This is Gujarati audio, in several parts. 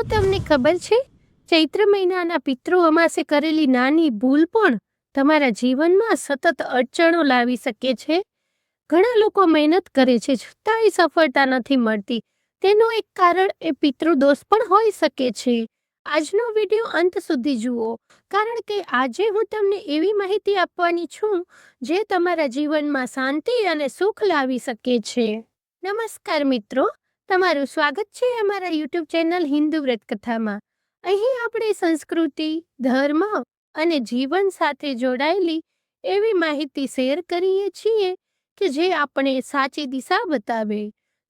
શું તમને ખબર છે? ચૈત્ર મહિનાના પિતૃ અમાસે કરેલી નાની ભૂલ પણ તમારા જીવનમાં સતત અડચણો લાવી શકે છે. ઘણા લોકો મહેનત કરે છે છતાંય સફળતા નથી મળતી. તેનું એક કારણ એ પિતૃદોષ પણ હોઈ શકે છે. આજનો વિડીયો અંત સુધી જુઓ, કારણ કે આજે હું તમને એવી માહિતી આપવાની છું જે તમારા જીવનમાં શાંતિ અને સુખ લાવી શકે છે. નમસ્કાર મિત્રો, તમારું સ્વાગત છે અમારા યુટ્યુબ ચેનલ હિન્દુ વ્રત કથામાં. અહીં આપણે સંસ્કૃતિ, ધર્મ અને જીવન સાથે જોડાયેલી એવી માહિતી શેર કરીએ છીએ કે જે આપણે સાચી દિશા બતાવે.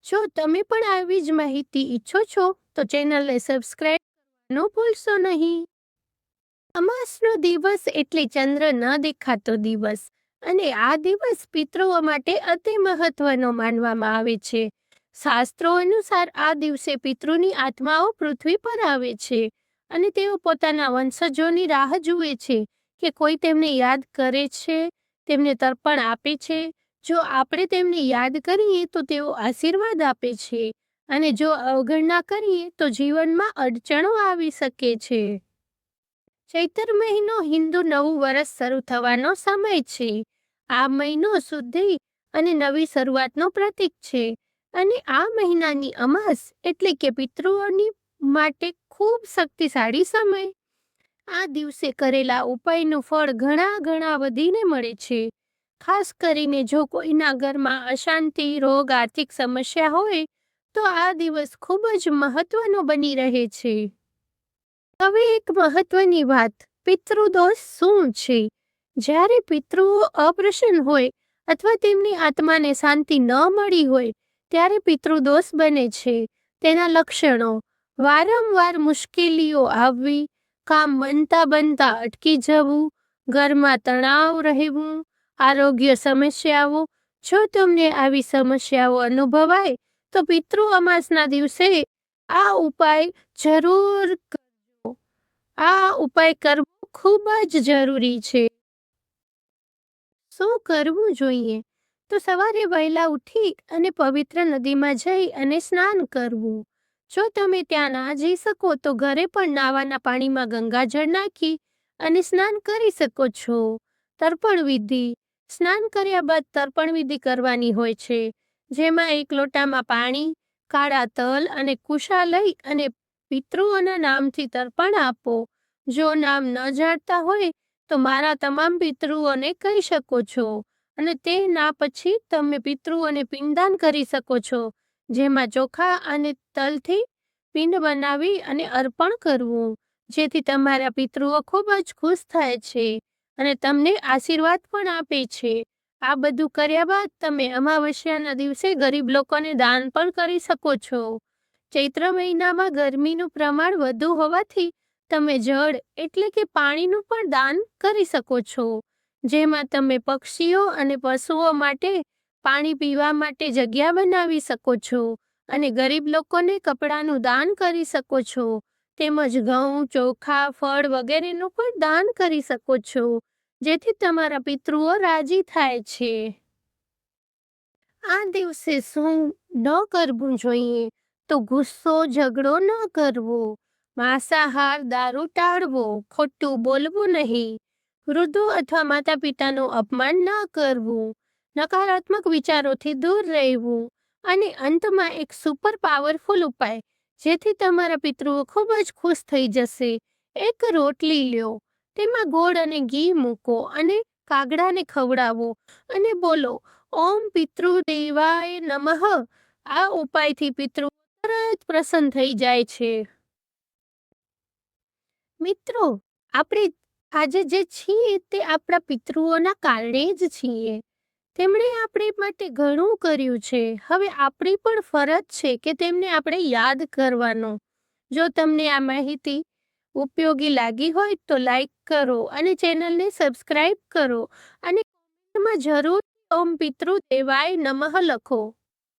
જો તમે પણ આવી જ માહિતી ઈચ્છો છો તો ચેનલને સબસ્ક્રાઇબ કરવાનું ભૂલશો નહીં. અમાસનો દિવસ એટલે ચંદ્ર ન દેખાતો દિવસ, અને આ દિવસ પિતૃઓ માટે અતિ મહત્વનો માનવામાં આવે છે. શાસ્ત્રો અનુસાર આ દિવસે પિતૃની આત્માઓ પૃથ્વી પર આવે છે અને તેઓ પોતાના વંશજોની રાહ જુએ છે કે કોઈ તેમને યાદ કરે છે, તેમને તર્પણ આપે છે. જો આપણે તેમને યાદ કરીએ તો તેઓ આશીર્વાદ આપે છે, અને જો અવગણના કરીએ તો જીવનમાં અડચણો આવી શકે છે. ચૈત્ર મહિનો હિન્દુ નવું વર્ષ શરૂ થવાનો સમય છે. આ મહિનો શુદ્ધિ અને નવી શરૂઆતનો પ્રતીક છે, અને આ મહિનાની અમાસ એટલે કે પિતૃઓની માટે ખૂબ શક્તિશાળી સમય. આ દિવસે કરેલા ઉપાયનું ફળ ઘણા વધીને મળે છે. ખાસ કરીને જો કોઈના ઘરમાં અશાંતિ, રોગ, આર્થિક સમસ્યા હોય તો આ દિવસ ખૂબ જ મહત્વનો બની રહે છે. હવે એક મહત્વની વાત, પિતૃદોષ શું છે? જ્યારે પિતૃઓ અપ્રસન્ન હોય અથવા તેમની આત્માને શાંતિ ન મળી હોય ત્યારે પિતૃદોષ બને છે. તેના લક્ષણો: વારંવાર મુશ્કેલીઓ આવવી, કામ બનતા અટકી જવું, ઘરમાં તણાવ રહેવું, આરોગ્ય સમસ્યાઓ. જો તમને આવી સમસ્યાઓ અનુભવાય તો પિતૃ અમાસના દિવસે આ ઉપાય જરૂર કરજો. આ ઉપાય કરવો ખૂબ જ જરૂરી છે. શું કરવું જોઈએ? તો સવારે વહેલા ઉઠી અને પવિત્ર નદીમાં જઈ અને સ્નાન કરવું. જો તમે ત્યાં ના જઈ શકો તો ઘરે પણ નાવાના પાણીમાં ગંગાજળ નાખી અને સ્નાન કરી શકો છો. તર્પણ વિધિ: સ્નાન કર્યા બાદ તર્પણ વિધિ કરવાની હોય છે, જેમાં એક લોટામાં પાણી, કાળા તલ અને કુશા લઈ અને પિતૃઓના નામથી તર્પણ આપો. જો નામ ન જાણતા હોય તો મારા તમામ પિતૃઓને કહી શકો છો, અને તે ના પછી તમે પિતૃઓને પિંડદાન કરી શકો છો, જેમાં ચોખા અને તલથી પિંડ બનાવી અને અર્પણ કરવું, જેથી તમારા પિતૃઓ ખૂબ જ ખુશ થાય છે અને તમને આશીર્વાદ પણ આપે છે. આ બધું કર્યા બાદ તમે અમાવસ્યાના દિવસે ગરીબ લોકોને દાન પણ કરી શકો છો. ચૈત્ર મહિનામાં ગરમીનું પ્રમાણ વધુ હોવાથી તમે જળ એટલે કે પાણીનું પણ દાન કરી શકો છો, જેમાં તમે પક્ષીઓ અને પશુઓ માટે પાણી પીવા માટે જગ્યા બનાવી શકો છો, અને ગરીબ લોકોને કપડાનું દાન કરી શકો છો. તેમજ ઘઉં, ચોખા, ફળ વગેરેનું પણ દાન કરી શકો છો, જેથી તમારા પિતૃઓ રાજી થાય છે. આ દિવસે શું ન કરવું જોઈએ? તો ગુસ્સો, ઝઘડો ન કરવો, માંસાહાર, દારૂ ટાળવો, ખોટું બોલવું નહીં, વૃદ્ધો અથવા માતા પિતાનું અપમાન ન કરવું, નકારાત્મક વિચારોથી દૂર રહેવું, અને અંતમાં એક સુપર પાવરફુલ ઉપાય જેથી તમારા પિતૃઓ ખૂબ જ ખુશ થઈ જશે. એક રોટલી લ્યો, તેમાં ગોળ અને ઘી મૂકો અને કાગડાને ખવડાવો અને બોલો, ઓમ પિતૃદેવાય નમઃ. આ ઉપાયથી પિતૃઓ તરત પ્રસન્ન થઈ જાય છે. મિત્રો, આપણે આજે જે છીએ તે આપણા પિતૃઓના કારણે જ છીએ. તેમણે આપણે માટે ઘણું કર્યું છે. હવે આપણી પણ ફરજ છે કે તેમને આપણે યાદ કરવાનો. જો તમને આ માહિતી ઉપયોગી લાગી હોય તો લાઈક કરો અને ચેનલને સબસ્ક્રાઇબ કરો, અને કોમેન્ટમાં જરૂર ઓમ પિતૃદેવાય નમઃ લખો.